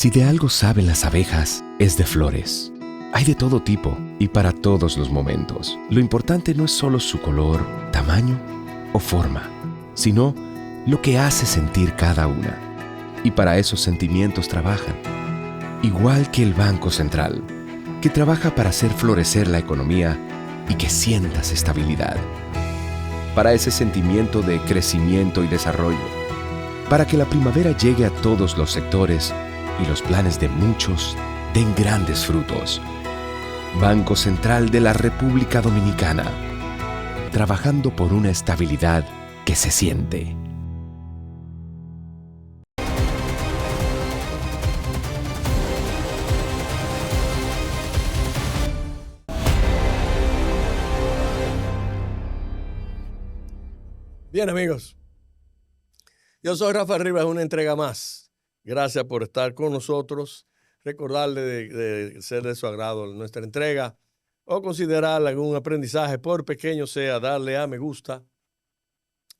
Si de algo saben las abejas, es de flores. Hay de todo tipo y para todos los momentos. Lo importante no es solo su color, tamaño o forma, sino lo que hace sentir cada una. Y para esos sentimientos trabajan. Igual que el Banco Central, que trabaja para hacer florecer la economía y que sientas estabilidad. Para ese sentimiento de crecimiento y desarrollo. Para que la primavera llegue a todos los sectores y los planes de muchos den grandes frutos. Banco Central de la República Dominicana, trabajando por una estabilidad que se siente. Bien, amigos, yo soy Rafael Rivas, una entrega más. Gracias por estar con nosotros. Recordarle de ser de su agrado nuestra entrega o considerar algún aprendizaje, por pequeño sea, darle a me gusta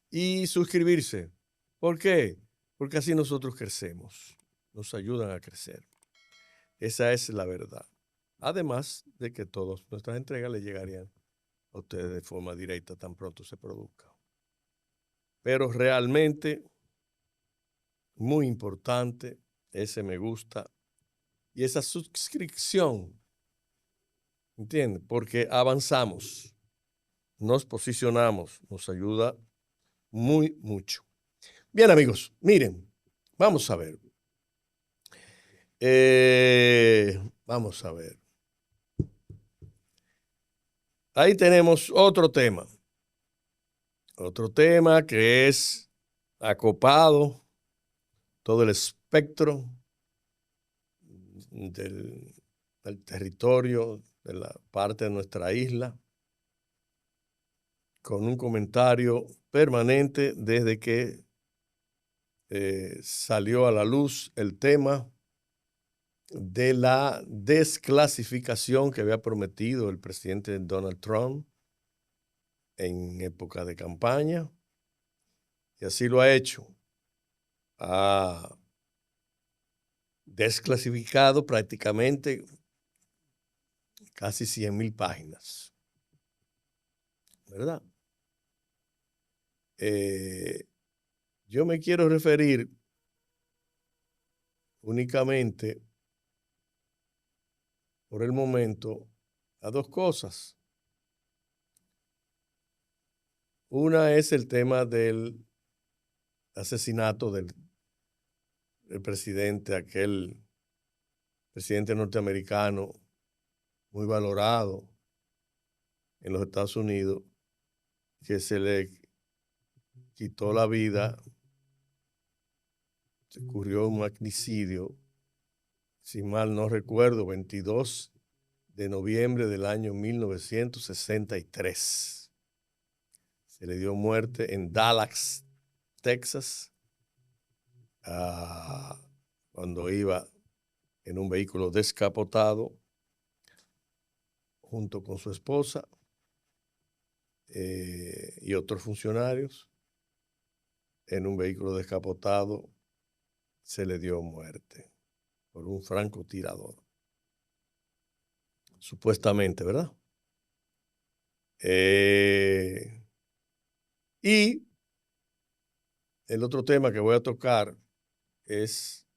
y suscribirse. ¿Por qué? Porque así nosotros crecemos, nos ayudan a crecer. Esa es la verdad. Además de que todas nuestras entregas le llegarían a ustedes de forma directa tan pronto se produzca. Pero realmente, muy importante, ese me gusta y esa suscripción, ¿entiendes? Porque avanzamos, nos posicionamos, nos ayuda mucho. Bien, amigos, miren, vamos a ver. Vamos a ver. Ahí tenemos otro tema. Otro tema que es acopado, todo el espectro del territorio, de la parte de nuestra isla, con un comentario permanente desde que salió a la luz el tema de la desclasificación que había prometido el presidente Donald Trump en época de campaña, y así lo ha hecho. Ha desclasificado prácticamente casi 100,000 páginas, ¿verdad? Yo me quiero referir únicamente por el momento a dos cosas. Una es el tema del asesinato del presidente, aquel presidente norteamericano muy valorado en los Estados Unidos, que se le quitó la vida, se ocurrió un magnicidio, si mal no recuerdo, 22 de noviembre del año 1963. Se le dio muerte en Dallas, Texas, cuando iba en un vehículo descapotado junto con su esposa y otros funcionarios. En un vehículo descapotado se le dio muerte por un francotirador. Supuestamente, ¿verdad? Y el otro tema que voy a tocar es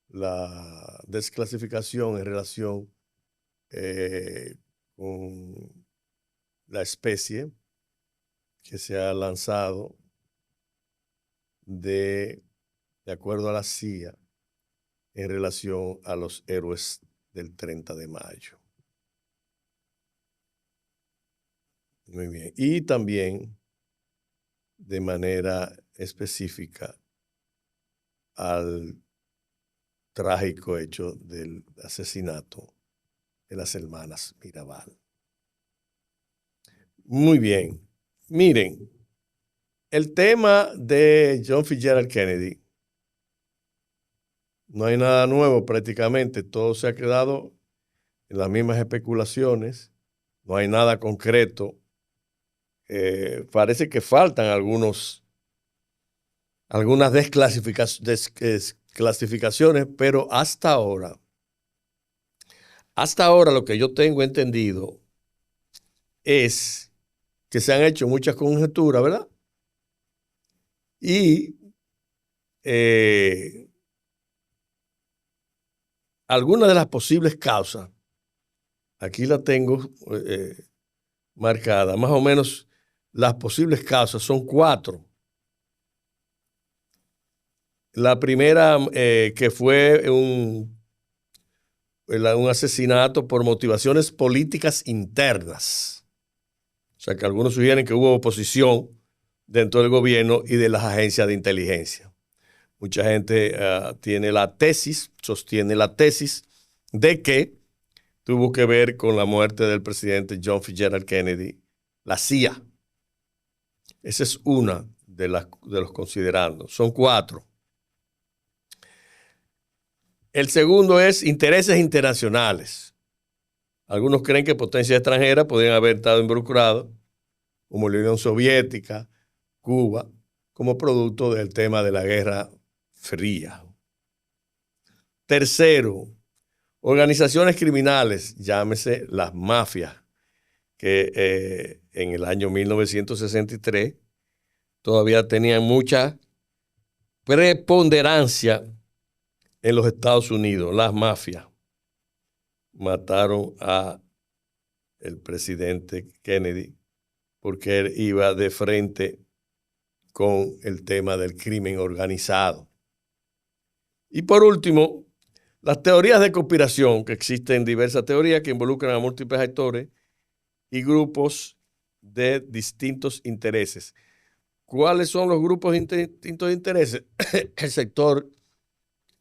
la desclasificación en relación con la especie que se ha lanzado de acuerdo a la CIA en relación a los héroes del 30 de mayo. Muy bien. Y también de manera específica al trágico hecho del asesinato de las hermanas Mirabal. Muy bien. Miren, el tema de John Fitzgerald Kennedy, no hay nada nuevo prácticamente, todo se ha quedado en las mismas especulaciones, no hay nada concreto. Parece que faltan algunas clasificaciones, pero hasta ahora lo que yo tengo entendido es que se han hecho muchas conjeturas, ¿verdad? Y algunas de las posibles causas, aquí la tengo marcada, más o menos las posibles causas son 4. La primera, que fue un asesinato por motivaciones políticas internas. O sea, que algunos sugieren que hubo oposición dentro del gobierno y de las agencias de inteligencia. Mucha gente sostiene la tesis de que tuvo que ver con la muerte del presidente John Fitzgerald Kennedy, la CIA. Esa es una de los considerandos. Son 4. El segundo es intereses internacionales. Algunos creen que potencias extranjeras podrían haber estado involucradas, como la Unión Soviética, Cuba, como producto del tema de la Guerra Fría. Tercero, organizaciones criminales, llámese las mafias, que en el año 1963 todavía tenían mucha preponderancia en los Estados Unidos. Las mafias mataron a el presidente Kennedy porque él iba de frente con el tema del crimen organizado. Y por último, las teorías de conspiración, que existen diversas teorías que involucran a múltiples actores y grupos de distintos intereses. ¿Cuáles son los grupos de distintos intereses? El sector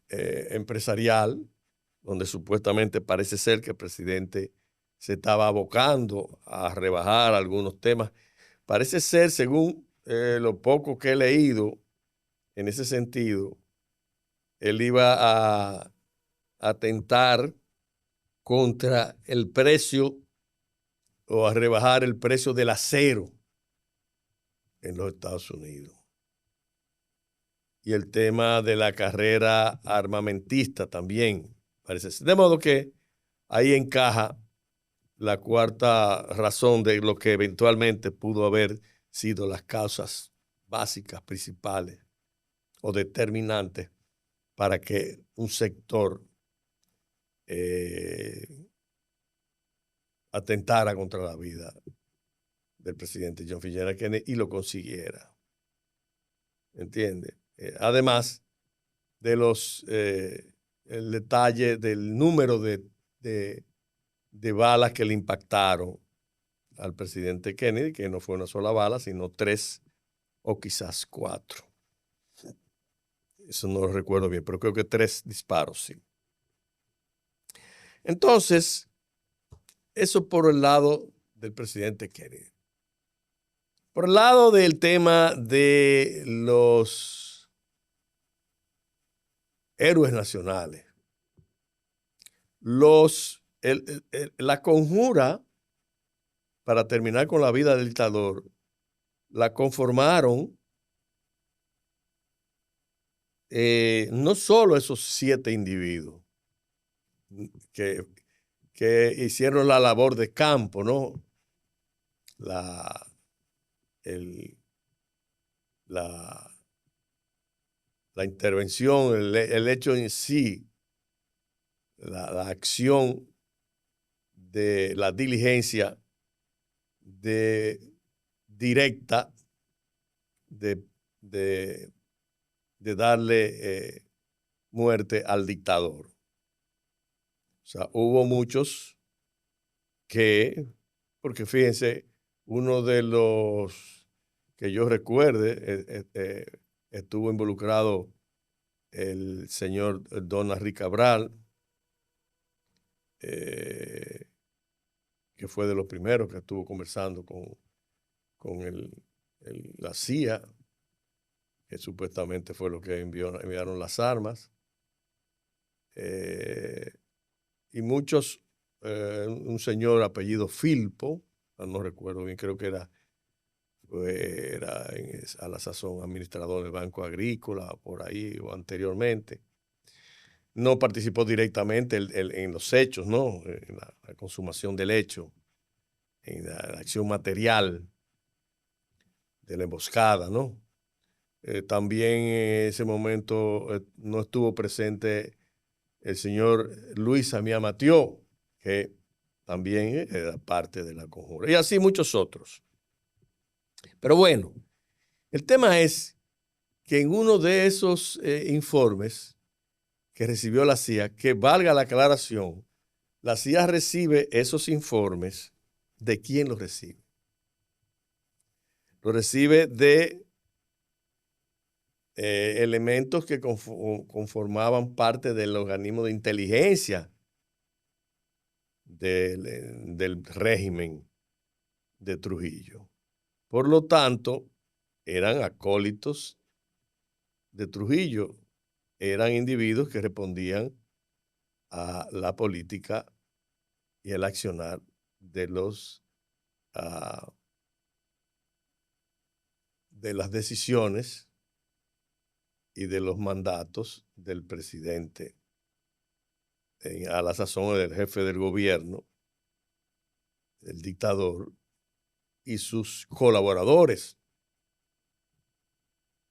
empresarial, donde supuestamente parece ser que el presidente se estaba abocando a rebajar algunos temas. Parece ser, según lo poco que he leído en ese sentido, él iba a atentar contra el precio o a rebajar el precio del acero en los Estados Unidos. Y el tema de la carrera armamentista también parece ser. De modo que ahí encaja la cuarta razón de lo que eventualmente pudo haber sido las causas básicas, principales o determinantes para que un sector atentara contra la vida del presidente John Fitzgerald Kennedy y lo consiguiera. ¿Entiende? Además de el detalle del número de balas que le impactaron al presidente Kennedy, que no fue una sola bala, sino 3 o quizás 4. Eso no lo recuerdo bien, pero creo que 3 disparos, sí. Entonces, eso por el lado del presidente Kennedy. Por el lado del tema de los héroes nacionales, la conjura para terminar con la vida del dictador la conformaron no solo esos 7 individuos que hicieron la labor de campo, ¿no? La intervención, el hecho en sí, la acción de la diligencia directa de darle muerte al dictador. O sea, hubo muchos porque fíjense, uno de los que yo recuerde, estuvo involucrado el señor Don Henry Cabral, que fue de los primeros que estuvo conversando con la CIA, que supuestamente fue lo que enviaron las armas. Y muchos, un señor apellido Filpo, no recuerdo bien, creo que era a la sazón administrador del Banco Agrícola, por ahí o anteriormente. no participó directamente en los hechos, ¿no? En la consumación del hecho, en la acción material de la emboscada, ¿no? También en ese momento no estuvo presente el señor Luis Amiá Matió, que también era parte de la conjura, y así muchos otros. Pero bueno, el tema es que en uno de esos informes que recibió la CIA, que valga la aclaración, la CIA recibe esos informes. ¿De quién los recibe? Los recibe de elementos que conformaban parte del organismo de inteligencia del régimen de Trujillo. Por lo tanto, eran acólitos de Trujillo, eran individuos que respondían a la política y el accionar de de las decisiones y de los mandatos del presidente, a la sazón del jefe del gobierno, el dictador y sus colaboradores.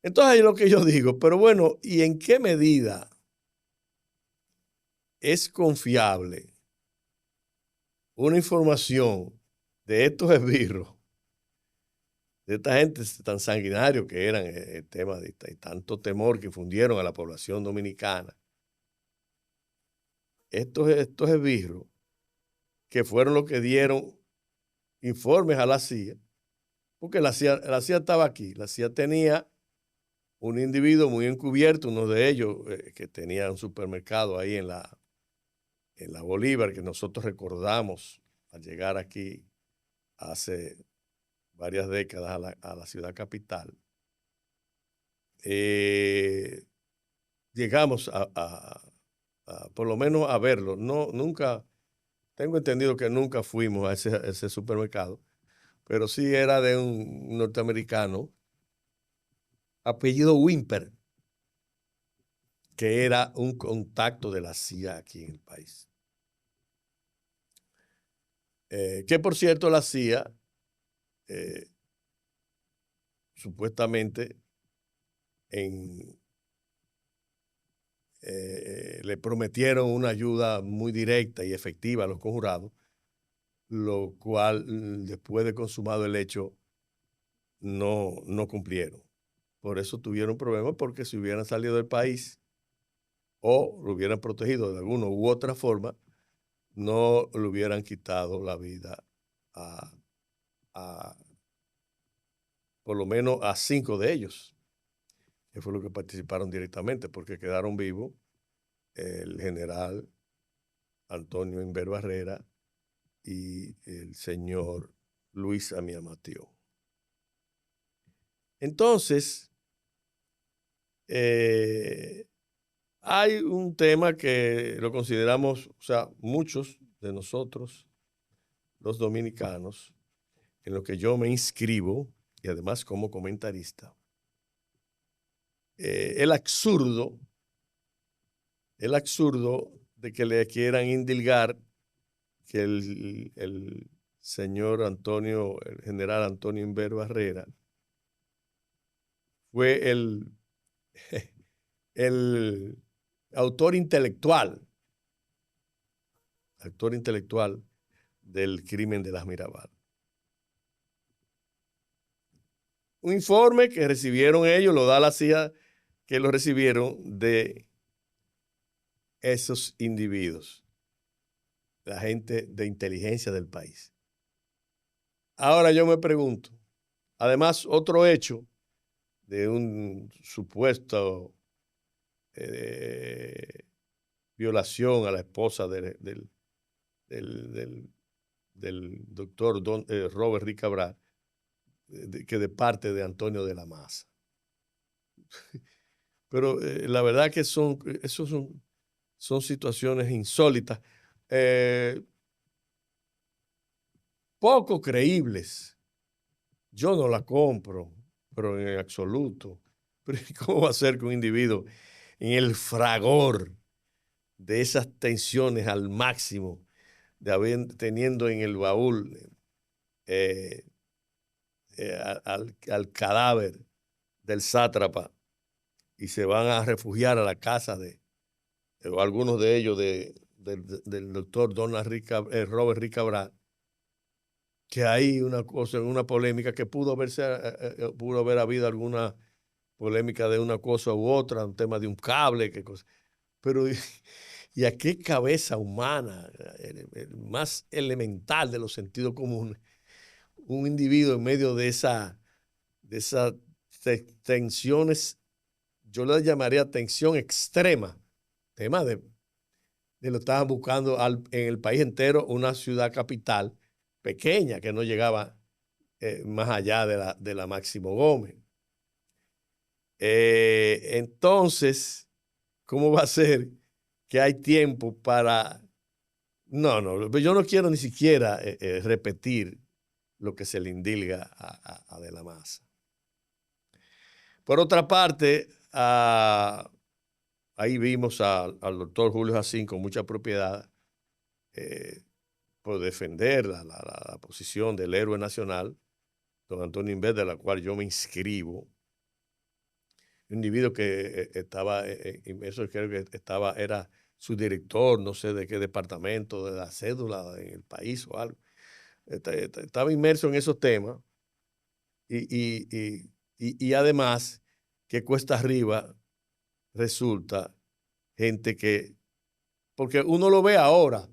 Entonces, es lo que yo digo, pero bueno, ¿y en qué medida es confiable una información de estos esbirros, de esta gente tan sanguinario que eran el tema de tanto temor que infundieron a la población dominicana? Estos esbirros que fueron los que dieron informes a la CIA, porque la CIA estaba aquí, la CIA tenía un individuo muy encubierto, uno de ellos que tenía un supermercado ahí en la Bolívar, que nosotros recordamos al llegar aquí hace varias décadas a la ciudad capital. Llegamos por lo menos a verlo. No, nunca, tengo entendido que nunca fuimos a ese supermercado, pero sí era de un norteamericano, apellido Wimper, que era un contacto de la CIA aquí en el país. Que por cierto la CIA supuestamente le prometieron una ayuda muy directa y efectiva a los conjurados, lo cual después de consumado el hecho no cumplieron. Por eso tuvieron problemas, porque si hubieran salido del país o lo hubieran protegido de alguna u otra forma, no le hubieran quitado la vida por lo menos a 5 de ellos, que fue lo que participaron directamente, porque quedaron vivos el general Antonio Inver Barrera y el señor Luis Amiá Matió. Entonces, hay un tema que lo consideramos, o sea, muchos de nosotros, los dominicanos, en lo que yo me inscribo, y además como comentarista, el absurdo de que le quieran indilgar que el señor Antonio, el general Antonio Inver Barrera, fue el autor intelectual del crimen de las Mirabal. Un informe que recibieron ellos, lo da la CIA, que lo recibieron de esos individuos, la gente de inteligencia del país. Ahora yo me pregunto, además otro hecho de un supuesto violación a la esposa del doctor Robert Rick Cabral, que de parte de Antonio de la Maza. Pero la verdad que son situaciones insólitas, poco creíbles. Yo no la compro, pero en absoluto. Pero ¿cómo va a ser que un individuo en el fragor de esas tensiones al máximo, teniendo en el baúl al cadáver del sátrapa, y se van a refugiar a la casa o algunos de ellos del doctor Robert Rick Cabral, que hay una cosa, una polémica que pudo haber habido alguna polémica de una cosa u otra, un tema de un cable, qué cosa. Pero, ¿y a qué cabeza humana, el más elemental de los sentidos comunes, un individuo en medio de esas tensiones, yo le llamaría tensión extrema, tema de lo estaban buscando en el país entero una ciudad capital pequeña que no llegaba más allá de la Máximo Gómez? Entonces, ¿cómo va a ser que hay tiempo para... No, yo no quiero ni siquiera repetir lo que se le indilga a De la Maza. Por otra parte, ahí vimos al doctor Julio Jacín con mucha propiedad por defender la posición del héroe nacional, don Antonio Inver, de la cual yo me inscribo. Un individuo que estaba, eso creo que era su director, no sé de qué departamento, de la cédula en el país o algo. Estaba inmerso en esos temas y además que cuesta arriba resulta gente que, porque uno lo ve ahora,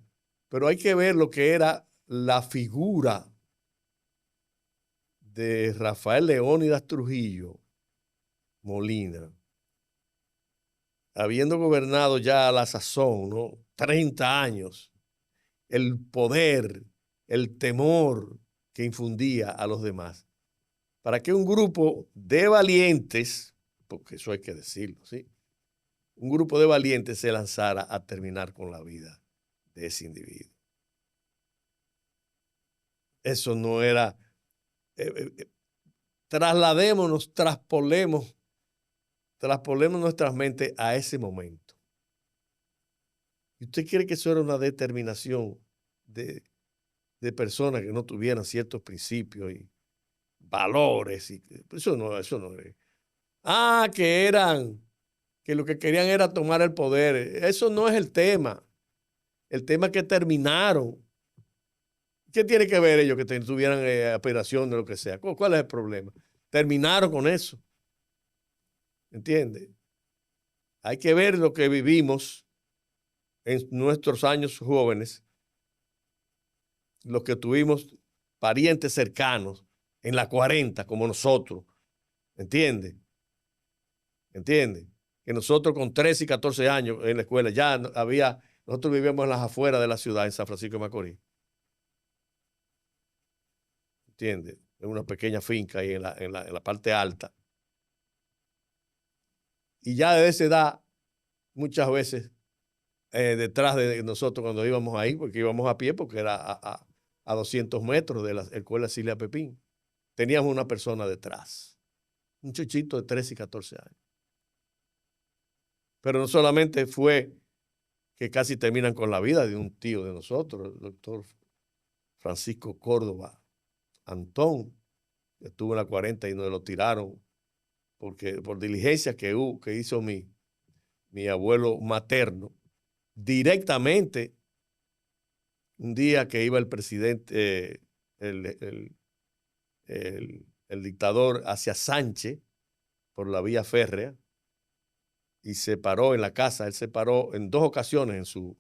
pero hay que ver lo que era la figura de Rafael Leónidas Trujillo Molina, habiendo gobernado ya a la sazón, ¿no? 30 años, el poder, el temor que infundía a los demás, para que un grupo de valientes, porque eso hay que decirlo, ¿sí? Un grupo de valientes se lanzara a terminar con la vida de ese individuo. Eso no era... trasladémonos, traspolemos nuestras mentes a ese momento. ¿Y usted cree que eso era una determinación de personas que no tuvieran ciertos principios y valores? Eso no es. Que lo que querían era tomar el poder. Eso no es el tema. El tema es que terminaron. ¿Qué tiene que ver ellos que tuvieran aspiración de lo que sea? ¿Cuál es el problema? Terminaron con eso. ¿Entiende? Hay que ver lo que vivimos en nuestros años jóvenes, los que tuvimos parientes cercanos en la 40 como nosotros. ¿Entiende? Que nosotros con 13 y 14 años en la escuela nosotros vivíamos en las afueras de la ciudad, en San Francisco de Macorís. ¿Entiende? En una pequeña finca ahí en la parte alta. Y ya de esa edad, muchas veces, detrás de nosotros cuando íbamos ahí, porque íbamos a pie, porque era a 200 metros de la escuela Cilia Pepín, teníamos una persona detrás, un chuchito de 13 y 14 años. Pero no solamente fue que casi terminan con la vida de un tío de nosotros, el doctor Francisco Córdoba Antón, que estuvo en la 40 y nos lo tiraron por diligencia que hizo mi abuelo materno, directamente un día que iba el presidente, el dictador hacia Sánchez por la vía férrea, y se paró en la casa. Él se paró en 2 ocasiones en sus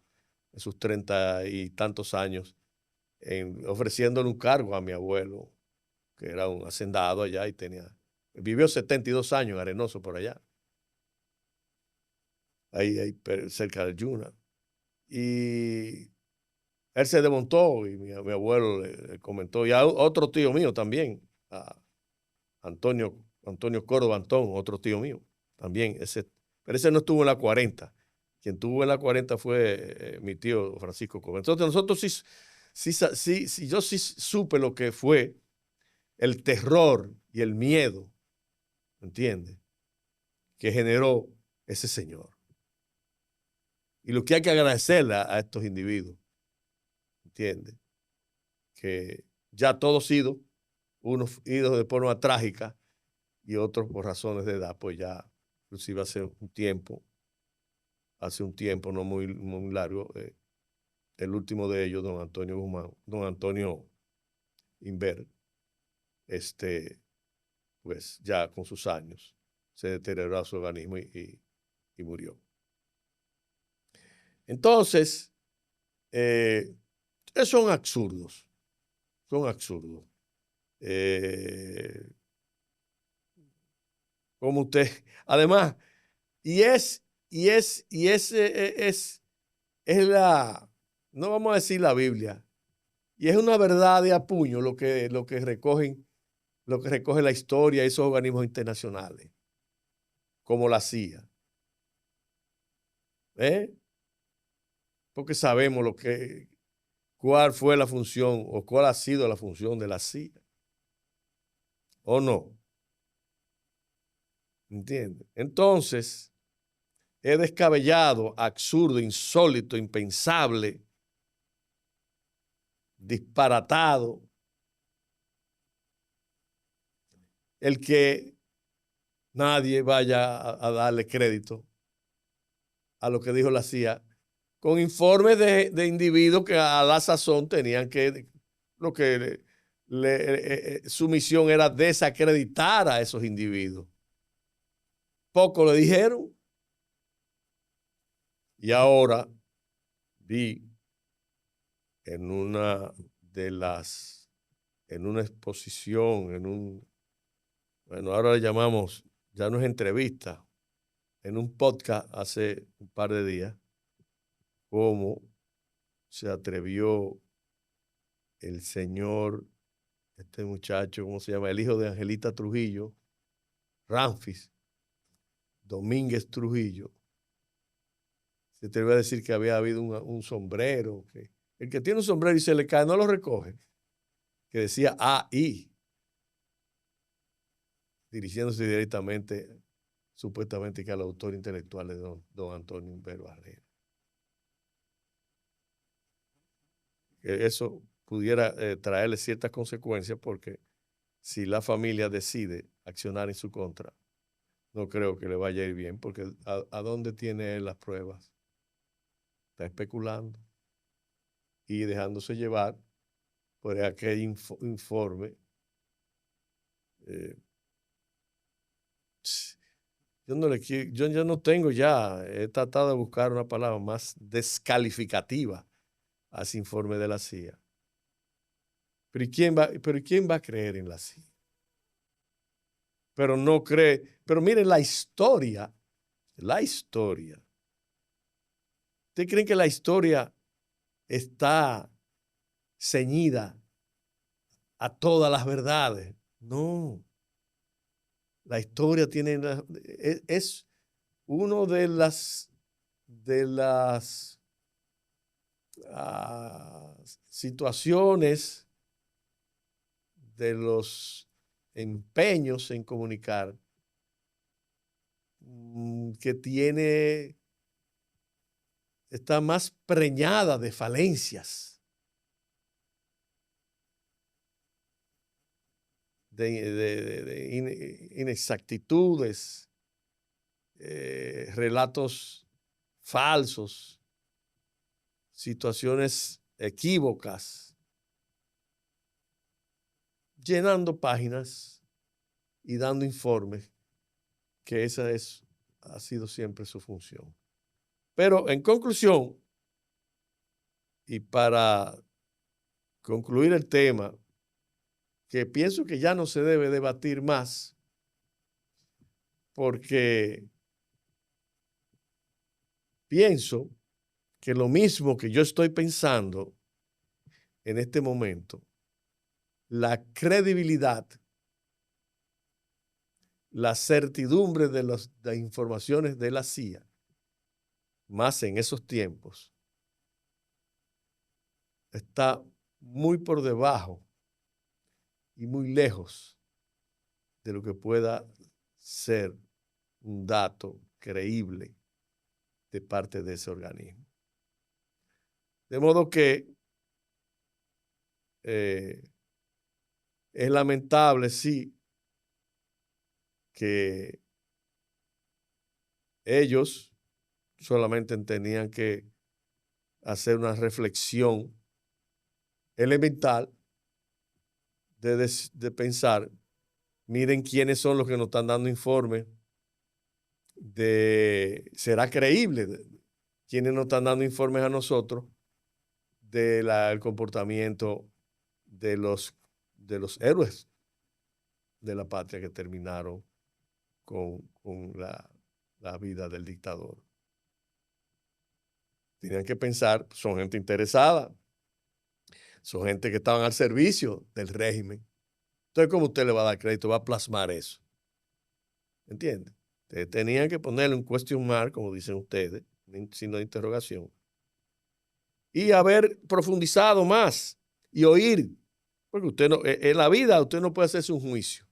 30 y tantos años, ofreciéndole un cargo a mi abuelo, que era un hacendado allá y vivió 72 años en Arenoso por allá, ahí cerca de Yuna. Y él se desmontó y mi abuelo le comentó, y a otro tío mío también, a Antonio Córdoba Antón, otro tío mío también, pero ese no estuvo en la 40. Quien estuvo en la 40 fue mi tío Francisco Córdoba. Entonces nosotros yo sí supe lo que fue el terror y el miedo, ¿entiendes?, que generó ese señor. Y lo que hay que agradecerle a estos individuos, ¿entiendes? Que ya todos ido, unos idos de forma trágica y otros por razones de edad, pues ya, inclusive hace un tiempo no muy, muy largo, el último de ellos, don Antonio Guzmán, don Antonio Inver, pues ya con sus años se deterioró su organismo y murió. Entonces, son absurdos, son absurdos. Como usted, además, es no vamos a decir la Biblia, y es una verdad de a puño lo que recoge la historia de esos organismos internacionales, como la CIA. Porque sabemos cuál fue la función o cuál ha sido la función de la CIA. ¿O no? ¿Entiendes? Entonces, es descabellado, absurdo, insólito, impensable, disparatado, el que nadie vaya a darle crédito a lo que dijo la CIA, con informes de individuos que a la sazón tenían su misión era desacreditar a esos individuos. Poco le dijeron. Y ahora vi en una exposición, bueno, ahora le llamamos, ya no es entrevista, en un podcast hace un par de días, cómo se atrevió el señor, este muchacho, ¿cómo se llama? El hijo de Angelita Trujillo, Ramfis Domínguez Trujillo, se atrevió a decir que había habido un sombrero, que el que tiene un sombrero y se le cae no lo recoge, que decía AI, dirigiéndose directamente, supuestamente, que al autor intelectual de don Antonio Humberto Barrera. Que eso pudiera traerle ciertas consecuencias, porque si la familia decide accionar en su contra, no creo que le vaya a ir bien, porque ¿a dónde tiene él las pruebas? Está especulando y dejándose llevar por aquel informe. Yo ya no tengo he tratado de buscar una palabra más descalificativa a ese informe de la CIA. Pero quién va a creer en la CIA? Pero no cree. Pero miren la historia. ¿Ustedes creen que la historia está ceñida a todas las verdades? No. La historia es uno de las situaciones, de los empeños en comunicar, que está más preñada de falencias, de inexactitudes, relatos falsos, situaciones equívocas, llenando páginas y dando informes, que ha sido siempre su función. Pero en conclusión, y para concluir el tema, que pienso que ya no se debe debatir más, porque pienso que lo mismo que yo estoy pensando en este momento, la credibilidad, la certidumbre de las informaciones de la CIA, más en esos tiempos, está muy por debajo y muy lejos de lo que pueda ser un dato creíble de parte de ese organismo. De modo que es lamentable, sí, que ellos solamente tenían que hacer una reflexión elemental de pensar, miren quiénes son los que nos están dando informes será creíble, quiénes nos están dando informes a nosotros del comportamiento de los héroes de la patria que terminaron con la vida del dictador. Tenían que pensar, son gente interesada, son gente que estaban al servicio del régimen. Entonces, ¿cómo usted le va a dar crédito? Va a plasmar eso. ¿Entiende? Ustedes tenían que ponerle un question mark, como dicen ustedes, un signo de interrogación, y haber profundizado más y oír, porque usted no, en la vida usted no puede hacerse un juicio.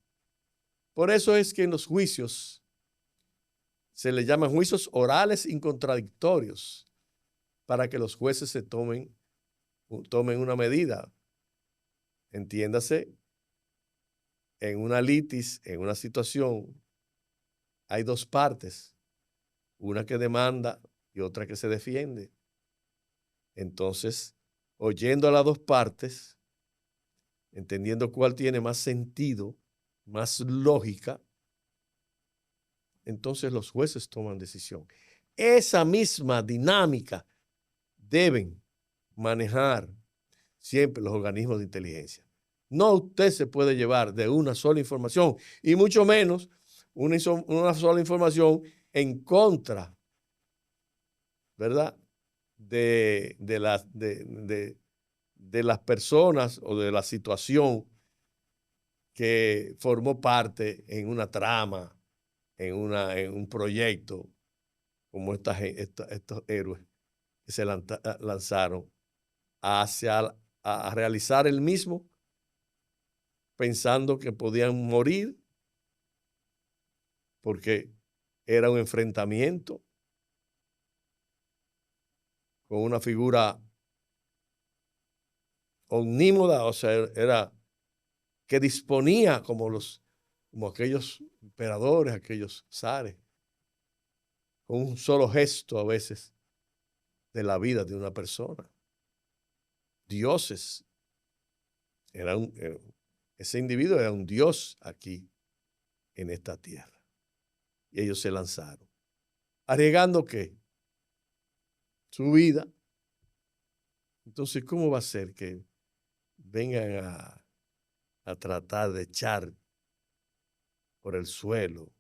Por eso es que en los juicios se les llaman juicios orales incontradictorios, para que los jueces se tomen una medida. Entiéndase, en una litis, en una situación, hay dos partes, una que demanda y otra que se defiende. Entonces, oyendo a las dos partes, entendiendo cuál tiene más sentido, más lógica, entonces los jueces toman decisión. Esa misma dinámica deben manejar siempre los organismos de inteligencia. No usted se puede llevar de una sola información y mucho menos una sola información en contra, ¿verdad? De las personas o de la situación que formó parte en una trama, en un proyecto, como estos héroes que se lanzaron a realizar el mismo, pensando que podían morir porque era un enfrentamiento con una figura omnímoda, o sea, era que disponía como aquellos emperadores, aquellos zares, con un solo gesto a veces de la vida de una persona. Dioses. Ese individuo era un dios aquí en esta tierra. Y ellos se lanzaron. ¿Arriesgando qué? Su vida. Entonces, ¿cómo va a ser que vengan a tratar de echar por el suelo,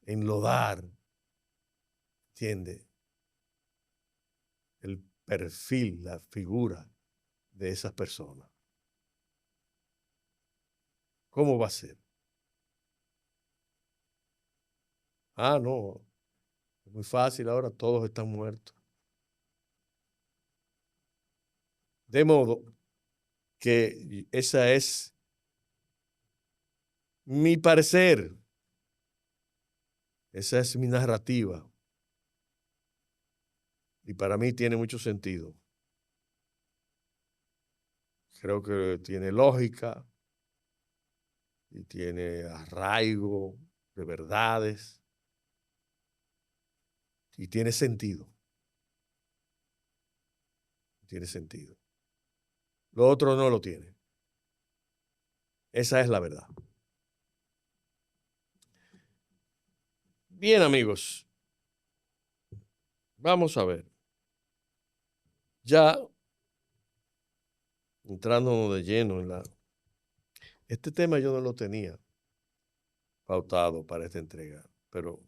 enlodar, ¿entiende? El perfil, la figura de esas personas? ¿Cómo va a ser? Ah, no, es muy fácil ahora, todos están muertos. De modo que esa es mi parecer, esa es mi narrativa. Y para mí tiene mucho sentido. Creo que tiene lógica y tiene arraigo de verdades y tiene sentido. Tiene sentido. Lo otro no lo tiene. Esa es la verdad. Bien, amigos. Vamos a ver. Ya entrando de lleno este tema yo no lo tenía pautado para esta entrega, pero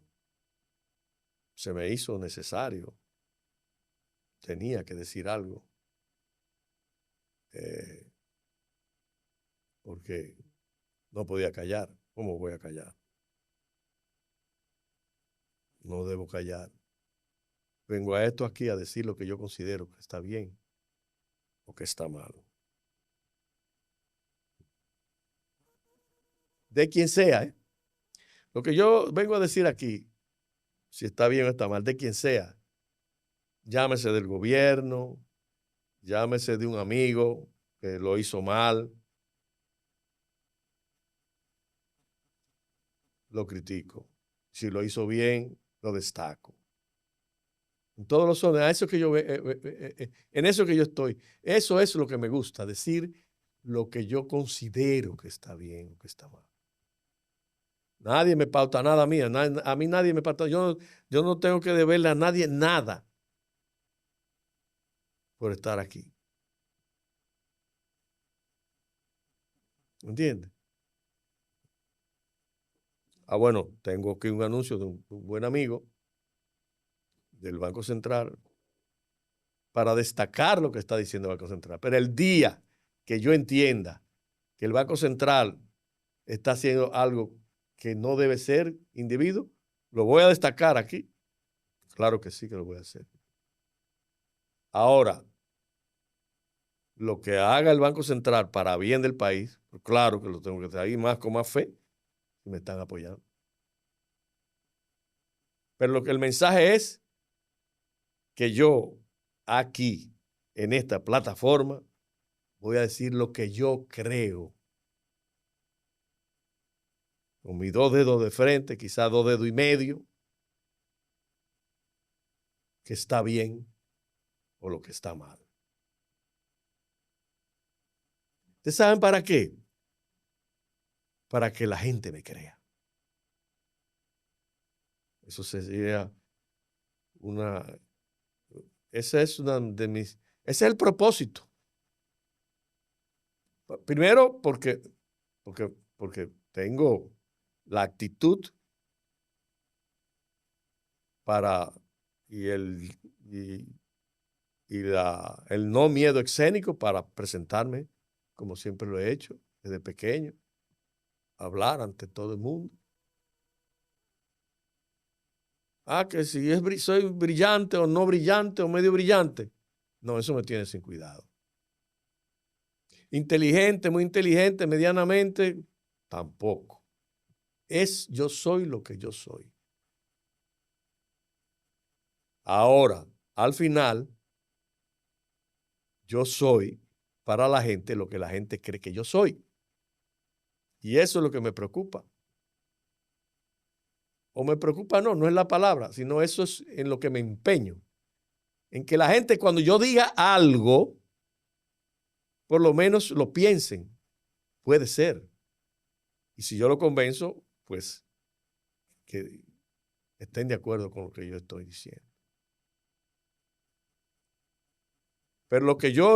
se me hizo necesario. Tenía que decir algo. Porque no podía callar. ¿Cómo voy a callar? No debo callar. Vengo a esto aquí a decir lo que yo considero que está bien o que está mal. De quien sea, ¿eh? Lo que yo vengo a decir aquí si está bien o está mal, de quien sea. Llámese del gobierno, llámese de un amigo que lo hizo mal, lo critico. Si lo hizo bien, lo destaco. En todos los órdenes, a eso que yo, en eso que yo estoy. Eso es lo que me gusta, decir lo que yo considero que está bien o que está mal. Nadie me pauta nada mía, a mí nadie me pauta. Yo no tengo que deberle a nadie nada por estar aquí. ¿Entiendes? Bueno, tengo aquí un anuncio de un buen amigo del Banco Central para destacar lo que está diciendo el Banco Central. Pero el día que yo entienda que el Banco Central está haciendo algo que no debe ser indebido, lo voy a destacar aquí. Claro que sí que lo voy a hacer. Ahora, lo que haga el Banco Central para bien del país, pues claro que lo tengo que hacer ahí más con más fe y me están apoyando. Pero lo que el mensaje es que yo aquí, en esta plataforma, voy a decir lo que yo creo. Con mis 2 dedos de frente, quizás 2 dedos y medio, que está bien o lo que está mal. ¿Ustedes saben para qué? Para que la gente me crea. Eso sería una, esa es una de mis, ese es el propósito. Primero, porque tengo la actitud para, y el no miedo escénico para presentarme, como siempre lo he hecho desde pequeño, hablar ante todo el mundo. Que si soy brillante o no brillante o medio brillante. No, eso me tiene sin cuidado. Inteligente, muy inteligente, medianamente, tampoco. Yo soy lo que yo soy. Ahora, al final, yo soy para la gente lo que la gente cree que yo soy. Y eso es lo que me preocupa. O me preocupa, no es la palabra, sino eso es en lo que me empeño. En que la gente cuando yo diga algo, por lo menos lo piensen. Puede ser. Y si yo lo convenzo, pues que estén de acuerdo con lo que yo estoy diciendo. Pero lo que yo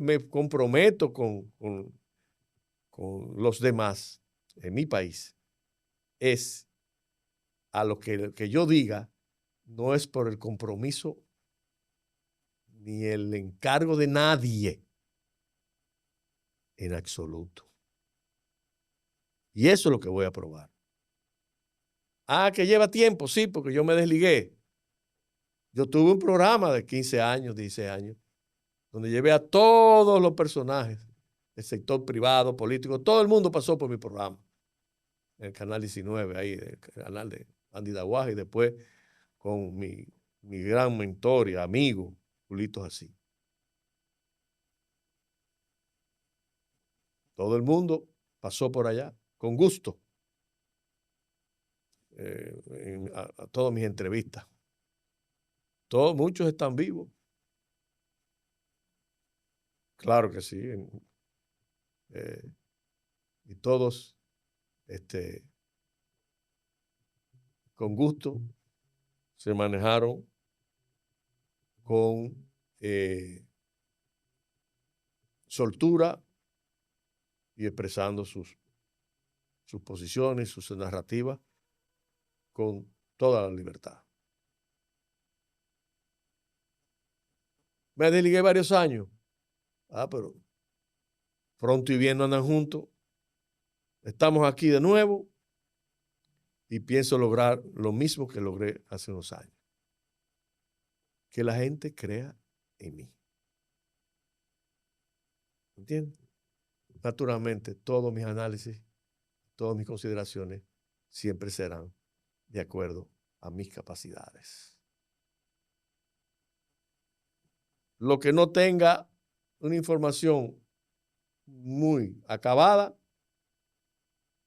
me comprometo con los demás en mi país es a lo que yo diga, no es por el compromiso ni el encargo de nadie en absoluto. Y eso es lo que voy a probar. Que lleva tiempo, sí, porque yo me desligué. Yo tuve un programa de 15 años, 16 años, donde llevé a todos los personajes del sector privado, político, todo el mundo pasó por mi programa. En el canal 19, ahí, el canal de Andy Daguaje, y después con mi gran mentor y amigo, Julito así. Todo el mundo pasó por allá, con gusto, a todas mis entrevistas. Muchos están vivos. Claro que sí. Y todos, con gusto, se manejaron con soltura y expresando sus posiciones, sus narrativas con toda la libertad. Me desligué varios años. Pero pronto y bien no andan juntos. Estamos aquí de nuevo y pienso lograr lo mismo que logré hace unos años. Que la gente crea en mí. ¿Entiendes? Naturalmente, todos mis análisis, todas mis consideraciones siempre serán de acuerdo a mis capacidades. Lo que no tenga una información muy acabada,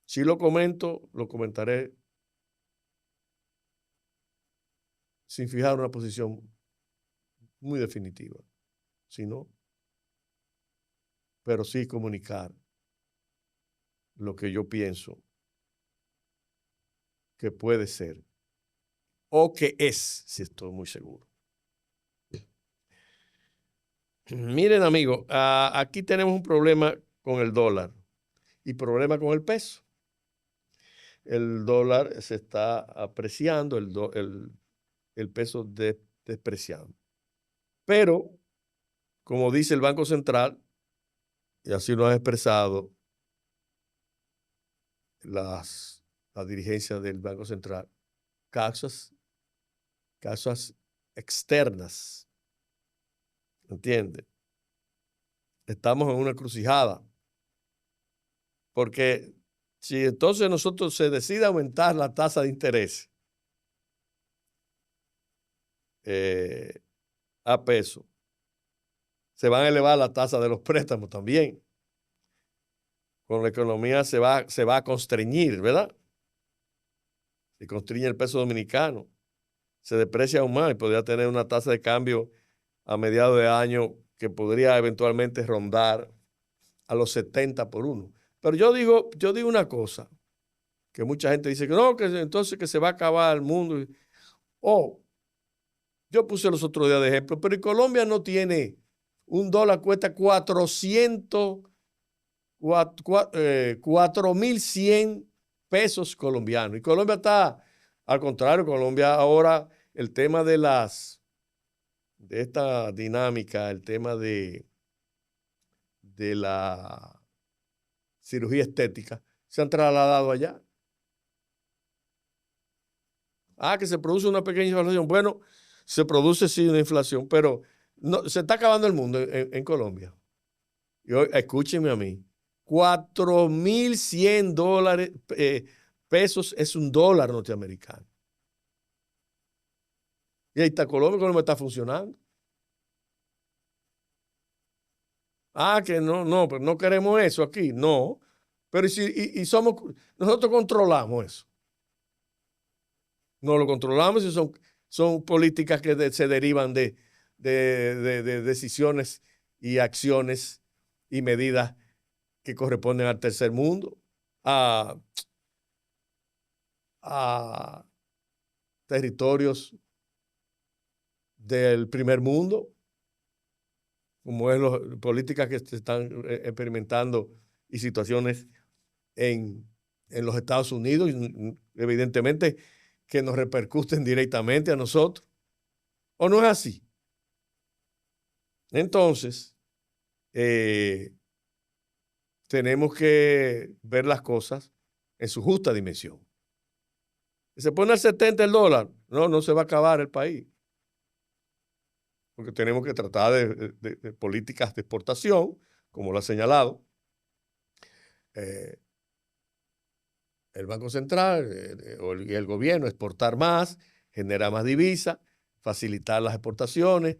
si lo comento, lo comentaré sin fijar una posición muy definitiva, sino, pero sí comunicar lo que yo pienso que puede ser o que es, si estoy muy seguro. Miren, amigos, aquí tenemos un problema con el dólar y problema con el peso. El dólar se está apreciando, el peso despreciando. Pero, como dice el Banco Central, y así lo han expresado la dirigencia del Banco Central, causas externas. ¿Entiende? Estamos en una encrucijada. Porque si entonces nosotros se decide aumentar la tasa de interés a peso, se van a elevar la tasa de los préstamos también. Con la economía se va a constreñir, ¿verdad? Se constriñe el peso dominicano. Se deprecia aún más y podría tener una tasa de cambio a mediados de año que podría eventualmente rondar a los 70 por 1. Pero yo digo una cosa, que mucha gente dice que no, que entonces que se va a acabar el mundo. Yo puse los otros días de ejemplo, pero en Colombia no tiene $1 cuesta 4.100 pesos colombianos. Y Colombia está, al contrario, Colombia ahora el tema de esta dinámica, el tema de la cirugía estética, se han trasladado allá. Que se produce una pequeña inflación. Bueno, se produce sí una inflación, pero no, se está acabando el mundo en Colombia. Y hoy, escúchenme a mí, 4.100 pesos es $1 norteamericano. Y ahí está Colombia está funcionando. Que no, pero no queremos eso aquí. No, pero nosotros controlamos eso. No lo controlamos y son políticas que se derivan de decisiones y acciones y medidas que corresponden al tercer mundo, a territorios del primer mundo, como es las políticas que se están experimentando y situaciones en los Estados Unidos, evidentemente que nos repercuten directamente a nosotros. ¿O no es así? Entonces, tenemos que ver las cosas en su justa dimensión. Se pone al 70 el dólar, no se va a acabar el país. Porque tenemos que tratar de políticas de exportación, como lo ha señalado el Banco Central y el gobierno, exportar más, generar más divisas, facilitar las exportaciones,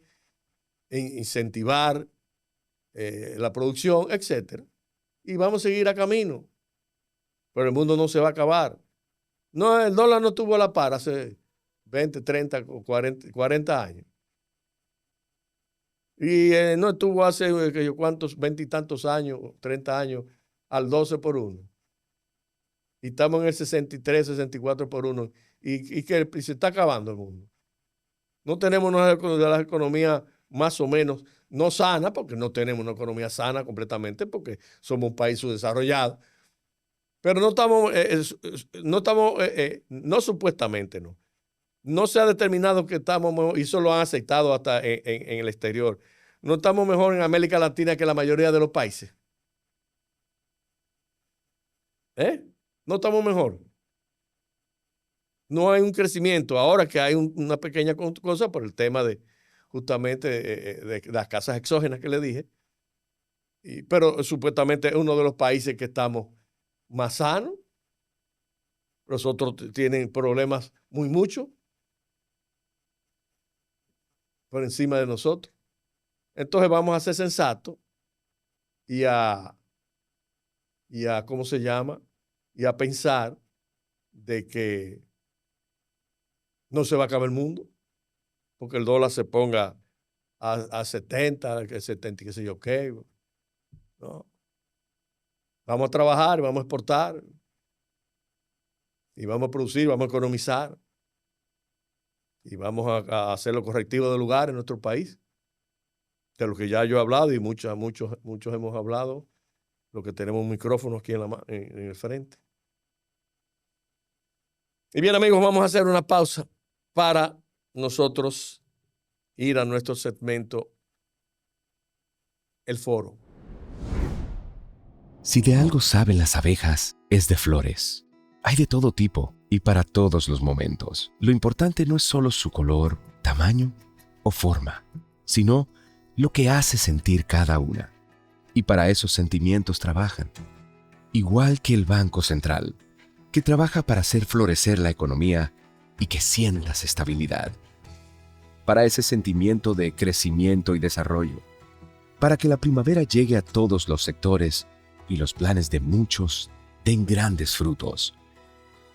incentivar la producción, etc. Y vamos a seguir a camino. Pero el mundo no se va a acabar. No, el dólar no tuvo la par hace 20, 30, 40 años. Y no estuvo hace, ¿cuántos? 20 y tantos años, 30 años, al 12 por 1. Y estamos en el 63, 64 por 1. Y que se está acabando el mundo. No tenemos una de las economías más o menos no sana, porque no tenemos una economía sana completamente, porque somos un país subdesarrollado. Pero no supuestamente, no. No se ha determinado que estamos mejor, y eso lo han aceptado hasta en el exterior. No estamos mejor en América Latina que la mayoría de los países. No estamos mejor. No hay un crecimiento. Ahora que hay una pequeña cosa por el tema justamente de las casas exógenas que le dije. Pero supuestamente es uno de los países que estamos más sanos. Los otros tienen problemas mucho. por encima de nosotros. Entonces vamos a ser sensatos y a ¿cómo se llama? Y a pensar de que no se va a acabar el mundo, porque el dólar se ponga a 70, que 70, qué sé yo qué. ¿No? Vamos a trabajar, vamos a exportar, y vamos a producir, vamos a economizar, y vamos a hacer los correctivos de lugar en nuestro país, de lo que ya yo he hablado y muchos hemos hablado, los que tenemos un micrófono aquí en el frente. Y bien, amigos, vamos a hacer una pausa para nosotros ir a nuestro segmento, El Foro. Si de algo saben las abejas, es de flores. Hay de todo tipo y para todos los momentos. Lo importante no es solo su color, tamaño o forma, sino lo que hace sentir cada una. Y para esos sentimientos trabajan. Igual que el Banco Central, que trabaja para hacer florecer la economía y que sientas estabilidad. Para ese sentimiento de crecimiento y desarrollo. Para que la primavera llegue a todos los sectores y los planes de muchos den grandes frutos.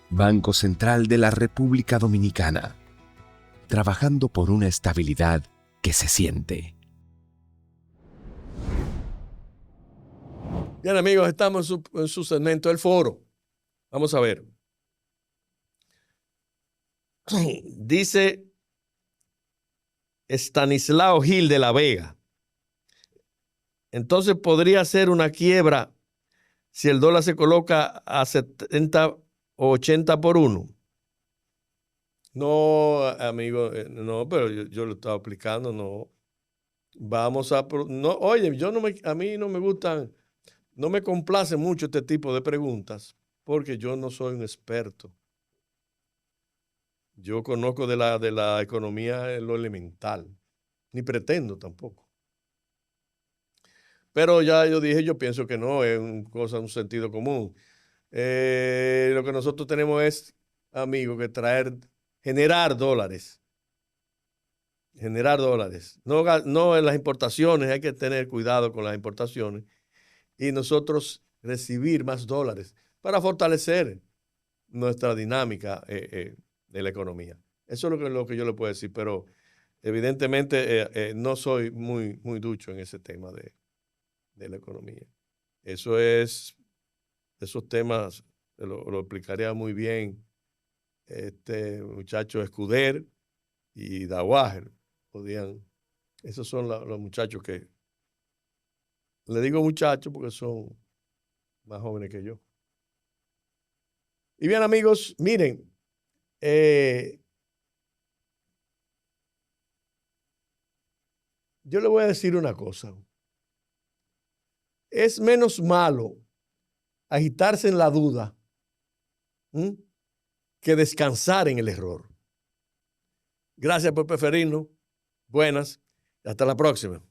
Banco Central de la República Dominicana, trabajando por una estabilidad que se siente. Bien, amigos, estamos en su segmento El Foro. Vamos a ver. Dice Estanislao Gil de la Vega. Entonces podría ser una quiebra si el dólar se coloca a 70 o 80 por 1. No, amigo, no, pero yo lo estaba aplicando, no. Vamos a... No, oye, a mí no me gustan, no me complace mucho este tipo de preguntas porque yo no soy un experto. Yo conozco de la economía en lo elemental, ni pretendo tampoco. Pero ya yo dije, yo pienso que no, es un sentido común. Lo que nosotros tenemos es, amigo, que generar dólares. Generar dólares. No en las importaciones, hay que tener cuidado con las importaciones. Y nosotros recibir más dólares para fortalecer nuestra dinámica de la economía. Eso es lo que yo le puedo decir, pero evidentemente no soy muy ducho en ese tema de la economía. Esos temas lo explicaría muy bien este muchacho Escuder y Dawager. Esos son los muchachos que, le digo muchachos porque son más jóvenes que yo. Y bien, amigos, miren, yo le voy a decir una cosa. Es menos malo agitarse en la duda que descansar en el error. Gracias por preferirnos. Buenas. Hasta la próxima.